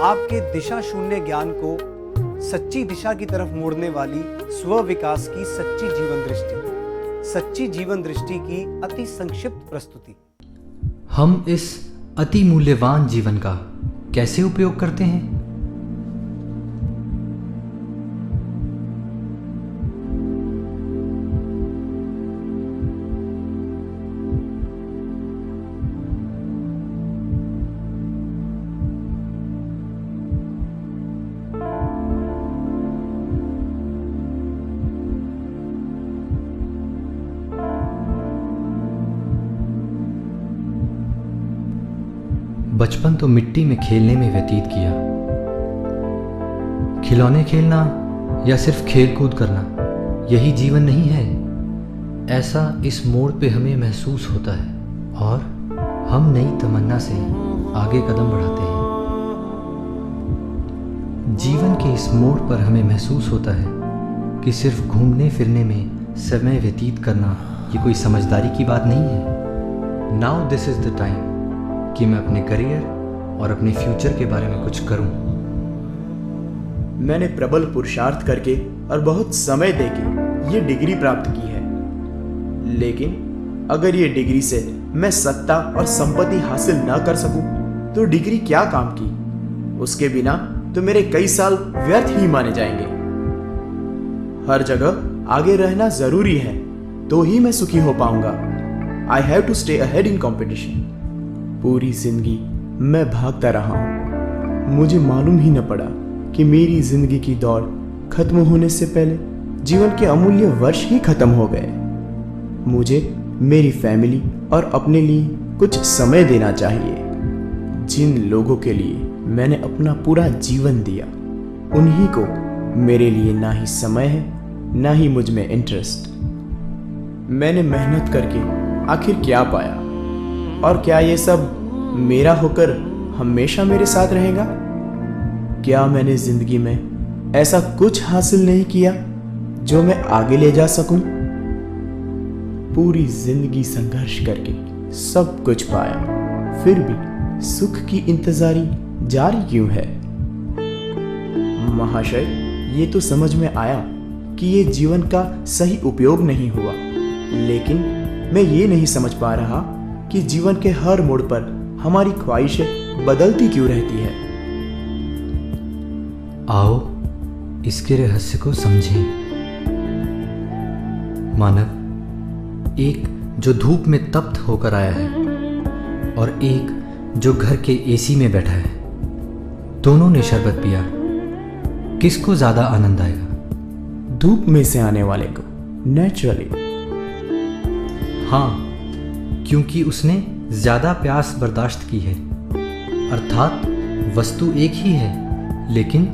आपके दिशा शून्य ज्ञान को सच्ची दिशा की तरफ मोड़ने वाली स्व विकास की सच्ची जीवन दृष्टि की अति संक्षिप्त प्रस्तुति। हम इस अति मूल्यवान जीवन का कैसे उपयोग करते हैं? बचपन तो मिट्टी में खेलने में व्यतीत किया। खिलौने खेलना या सिर्फ खेल कूद करना यही जीवन नहीं है, ऐसा इस मोड़ पे हमें महसूस होता है और हम नई तमन्ना से आगे कदम बढ़ाते हैं। जीवन के इस मोड़ पर हमें महसूस होता है कि सिर्फ घूमने फिरने में समय व्यतीत करना ये कोई समझदारी की बात नहीं है। Now this is the time कि मैं अपने करियर और अपने फ्यूचर के बारे में कुछ करूं। मैंने प्रबल पुरुषार्थ करके और बहुत समय देके ये डिग्री प्राप्त की है, लेकिन अगर ये डिग्री से मैं सत्ता और संपत्ति हासिल ना कर सकूं तो डिग्री क्या काम की? उसके बिना तो मेरे कई साल व्यर्थ ही माने जाएंगे। हर जगह आगे रहना जरूरी है तो ही मैं सुखी हो पाऊंगा। I have to stay ahead in competition. पूरी जिंदगी मैं भागता रहा हूं, मुझे मालूम ही न पड़ा कि मेरी जिंदगी की दौड़ खत्म होने से पहले जीवन के अमूल्य वर्ष ही खत्म हो गए। मुझे मेरी फैमिली और अपने लिए कुछ समय देना चाहिए। जिन लोगों के लिए मैंने अपना पूरा जीवन दिया, उन्हीं को मेरे लिए ना ही समय है ना ही मुझ में इंटरेस्ट। मैंने मेहनत करके आखिर क्या पाया, और क्या ये सब मेरा होकर हमेशा मेरे साथ रहेगा? क्या मैंने जिंदगी में ऐसा कुछ हासिल नहीं किया जो मैं आगे ले जा सकूं? पूरी जिंदगी संघर्ष करके सब कुछ पाया, फिर भी सुख की इंतजारी जारी क्यों है? महाशय, ये तो समझ में आया कि ये जीवन का सही उपयोग नहीं हुआ, लेकिन मैं ये नहीं समझ पा रहा कि जीवन के हर मोड़ पर हमारी ख्वाहिशें बदलती क्यों रहती है। आओ इसके रहस्य को समझें। मानव, एक जो धूप में तप्त होकर आया है और एक जो घर के एसी में बैठा है, दोनों ने शरबत पिया, किसको ज्यादा आनंद आएगा? धूप में से आने वाले को, नेचुरली। हाँ, क्योंकि उसने ज्यादा प्यास बर्दाश्त की है। अर्थात वस्तु एक ही है, लेकिन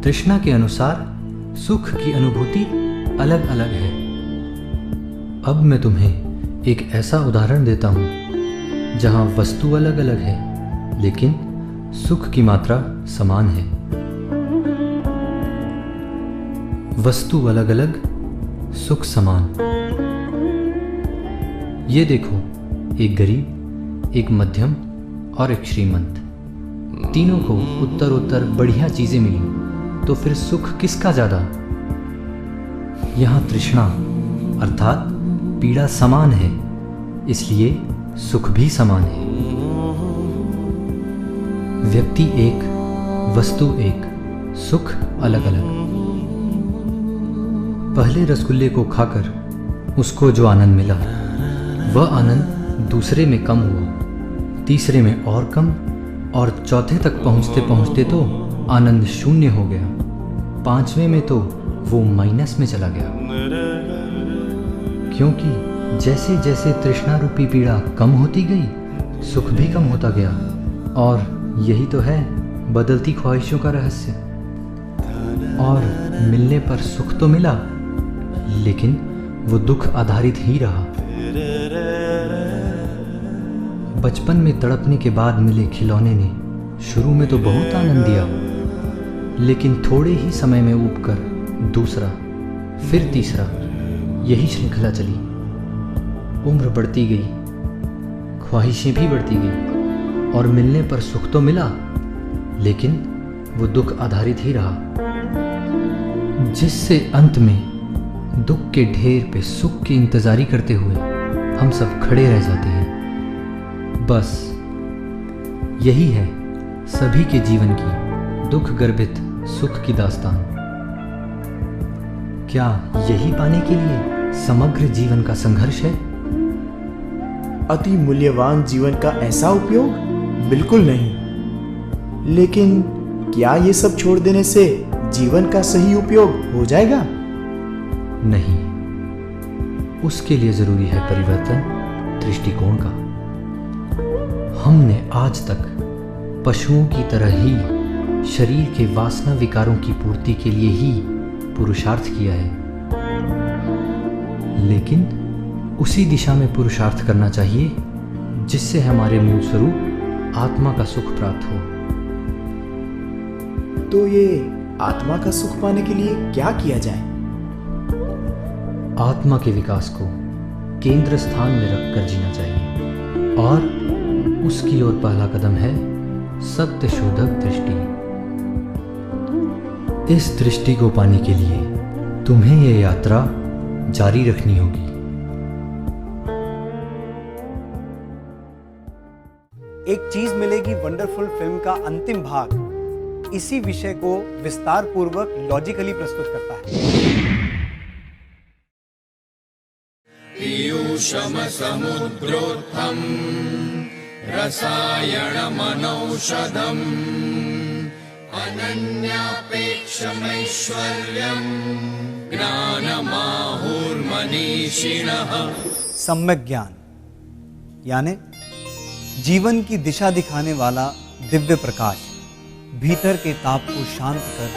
तृष्णा के अनुसार सुख की अनुभूति अलग अलग है। अब मैं तुम्हें एक ऐसा उदाहरण देता हूं जहां वस्तु अलग अलग है लेकिन सुख की मात्रा समान है। वस्तु अलग अलग, सुख समान। ये देखो, एक गरीब, एक मध्यम और एक श्रीमंत, तीनों को उत्तर बढ़िया चीजें मिली, तो फिर सुख किसका ज्यादा? यहां तृष्णा अर्थात पीड़ा समान है, इसलिए सुख भी समान है। व्यक्ति एक, वस्तु एक, सुख अलग अलग। पहले रसगुल्ले को खाकर उसको जो आनंद मिला, वह आनंद दूसरे में कम हुआ, तीसरे में और कम, और चौथे तक पहुंचते पहुंचते तो आनंद शून्य हो गया, पांचवें में तो वो माइनस में चला गया। क्योंकि जैसे जैसे तृष्णा रूपी पीड़ा कम होती गई, सुख भी कम होता गया। और यही तो है बदलती ख्वाहिशों का रहस्य। और मिलने पर सुख तो मिला, लेकिन वो दुख आधारित ही रहा। बचपन में तड़पने के बाद मिले खिलौने ने शुरू में तो बहुत आनंद दिया, लेकिन थोड़े ही समय में ऊबकर दूसरा, फिर तीसरा, यही श्रृंखला चली। उम्र बढ़ती गई, ख्वाहिशें भी बढ़ती गई, और मिलने पर सुख तो मिला, लेकिन वो दुख आधारित ही रहा, जिससे अंत में दुख के ढेर पे सुख की इंतजारी करते हुए हम सब खड़े रह जाते हैं। बस यही है सभी के जीवन की दुख गर्भित सुख की दास्तान। क्या यही पाने के लिए समग्र जीवन का संघर्ष है? अति मूल्यवान जीवन का ऐसा उपयोग? बिल्कुल नहीं। लेकिन क्या ये सब छोड़ देने से जीवन का सही उपयोग हो जाएगा? नहीं, उसके लिए जरूरी है परिवर्तन दृष्टिकोण का। हमने आज तक पशुओं की तरह ही शरीर के वासना विकारों की पूर्ति के लिए ही पुरुषार्थ किया है, लेकिन उसी दिशा में पुरुषार्थ करना चाहिए जिससे हमारे मूल स्वरूप आत्मा का सुख प्राप्त हो। तो ये आत्मा का सुख पाने के लिए क्या किया जाए? आत्मा के विकास को केंद्र स्थान में रखकर जीना चाहिए, और उसकी ओर पहला कदम है सत्य शोधक दृष्टि। इस दृष्टि को पाने के लिए तुम्हें यह यात्रा जारी रखनी होगी। एक चीज मिलेगी वंडरफुल फिल्म का अंतिम भाग इसी विषय को विस्तार पूर्वक लॉजिकली प्रस्तुत करता है। पीयूषम समुद्रोत्थम रसायनमनौषधम् अनन्यापेक्षमैश्वर्यम् ज्ञानमाहुर्मनीषिणः। सम्यक ज्ञान यानी जीवन की दिशा दिखाने वाला दिव्य प्रकाश, भीतर के ताप को शांत कर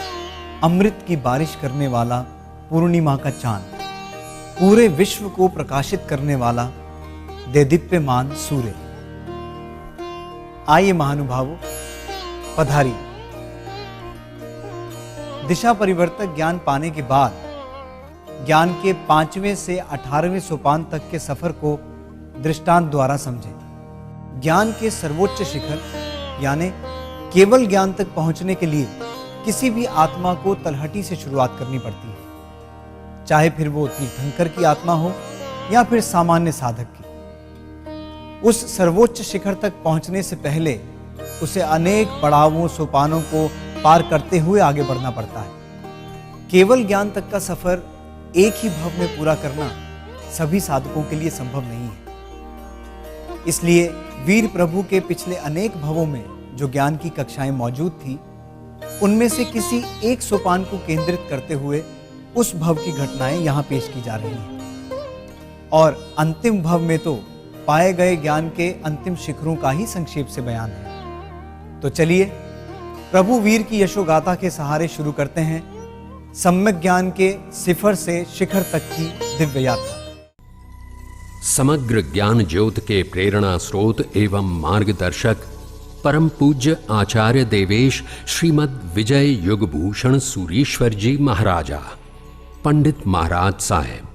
अमृत की बारिश करने वाला पूर्णिमा का चांद, पूरे विश्व को प्रकाशित करने वाला देदीप्यमान सूर्य। आइए महानुभावों, पधारिए। दिशा परिवर्तक ज्ञान पाने के बाद ज्ञान के 5वें से 18वें सोपान तक के सफर को दृष्टांत द्वारा समझें। ज्ञान के सर्वोच्च शिखर यानी केवल ज्ञान तक पहुंचने के लिए किसी भी आत्मा को तलहटी से शुरुआत करनी पड़ती है, चाहे फिर वो तीर्थंकर की आत्मा हो या फिर सामान्य साधक की। उस सर्वोच्च शिखर तक पहुंचने से पहले उसे अनेक पड़ावों सोपानों को पार करते हुए आगे बढ़ना पड़ता है। केवल ज्ञान तक का सफर एक ही भव में पूरा करना सभी साधकों के लिए संभव नहीं है। इसलिए वीर प्रभु के पिछले अनेक भवों में जो ज्ञान की कक्षाएं मौजूद थी, उनमें से किसी एक सोपान को केंद्रित करते हुए उस भव की घटनाएं यहां पेश की जा रही हैं। और अंतिम भव में तो पाए गए ज्ञान के अंतिम शिखरों का ही संक्षेप से बयान है। तो चलिए प्रभु वीर की यशोगाथा के सहारे शुरू करते हैं सम्यक ज्ञान के सिफर से शिखर तक की दिव्य यात्रा। समग्र ज्ञान ज्योत के प्रेरणा स्रोत एवं मार्गदर्शक परम पूज्य आचार्य देवेश श्रीमद् विजय युगभूषण सूरीश्वर जी महाराजा पंडित महाराज साहेब